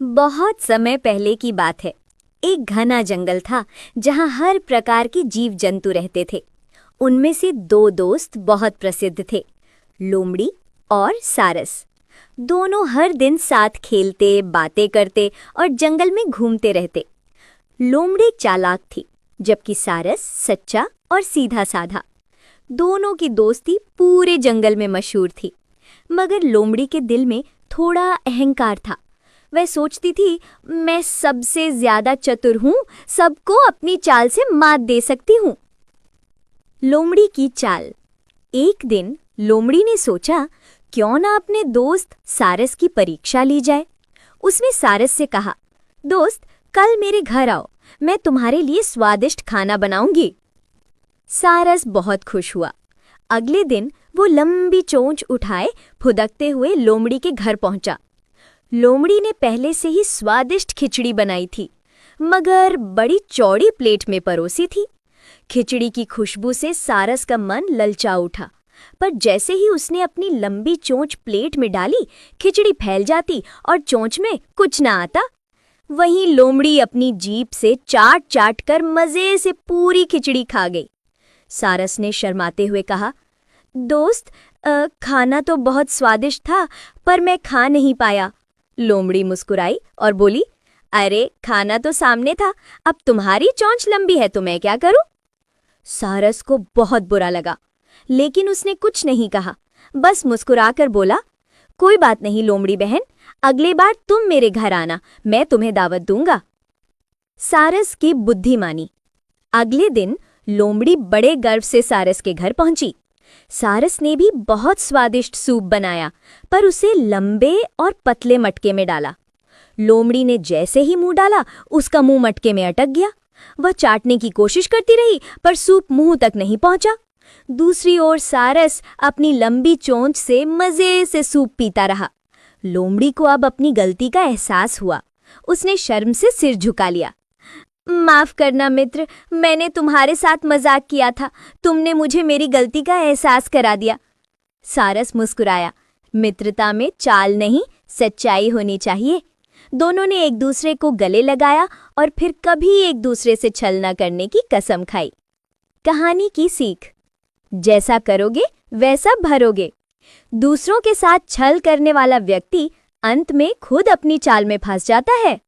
बहुत समय पहले की बात है। एक घना जंगल था जहां हर प्रकार के जीव जंतु रहते थे। उनमें से दो दोस्त बहुत प्रसिद्ध थे, लोमड़ी और सारस। दोनों हर दिन साथ खेलते, बातें करते और जंगल में घूमते रहते। लोमड़ी चालाक थी, जबकि सारस सच्चा और सीधा साधा। दोनों की दोस्ती पूरे जंगल में मशहूर थी। मगर लोमड़ी के दिल में थोड़ा अहंकार था। वह सोचती थी, मैं सबसे ज्यादा चतुर हूं, सबको अपनी चाल से मात दे सकती हूं। लोमड़ी की चाल। एक दिन लोमड़ी ने सोचा, क्यों ना अपने दोस्त सारस की परीक्षा ली जाए। उसने सारस से कहा, दोस्त, कल मेरे घर आओ, मैं तुम्हारे लिए स्वादिष्ट खाना बनाऊंगी। सारस बहुत खुश हुआ। अगले दिन वो लंबी चोंच उठाए फुदकते हुए लोमड़ी के घर पहुंचा। लोमड़ी ने पहले से ही स्वादिष्ट खिचड़ी बनाई थी, मगर बड़ी चौड़ी प्लेट में परोसी थी। खिचड़ी की खुशबू से सारस का मन ललचा उठा, पर जैसे ही उसने अपनी लंबी चोंच प्लेट में डाली, खिचड़ी फैल जाती और चोंच में कुछ ना आता। वहीं लोमड़ी अपनी जीभ से चाट चाट कर मजे से पूरी खिचड़ी खा गई। सारस ने शर्माते हुए कहा, दोस्त, खाना तो बहुत स्वादिष्ट था, पर मैं खा नहीं पाया। लोमड़ी मुस्कुराई और बोली, अरे खाना तो सामने था, अब तुम्हारी चोंच लंबी है तो मैं क्या करूं? सारस को बहुत बुरा लगा, लेकिन उसने कुछ नहीं कहा, बस मुस्कुराकर बोला, कोई बात नहीं लोमड़ी बहन, अगली बार तुम मेरे घर आना, मैं तुम्हें दावत दूंगा। सारस की बुद्धि मानी। अगले दिन लोमड़ी बड़े गर्व से सारस के घर पहुंची। सारस ने भी बहुत स्वादिष्ट सूप बनाया, पर उसे लंबे और पतले मटके में डाला। लोमड़ी ने जैसे ही मुंह डाला, उसका मुंह मटके में अटक गया। वह चाटने की कोशिश करती रही, पर सूप मुंह तक नहीं पहुंचा। दूसरी ओर सारस अपनी लंबी चोंच से मजे से सूप पीता रहा। लोमड़ी को अब अपनी गलती का एहसास हुआ। उसने शर्म से सिर झुका लिया। माफ करना मित्र, मैंने तुम्हारे साथ मजाक किया था, तुमने मुझे मेरी गलती का एहसास करा दिया। सारस मुस्कुराया। मित्रता में चाल नहीं, सच्चाई होनी चाहिए। दोनों ने एक दूसरे को गले लगाया और फिर कभी एक दूसरे से छल न करने की कसम खाई। कहानी की सीख, जैसा करोगे वैसा भरोगे। दूसरों के साथ छल करने वाला व्यक्ति अंत में खुद अपनी चाल में फंस जाता है।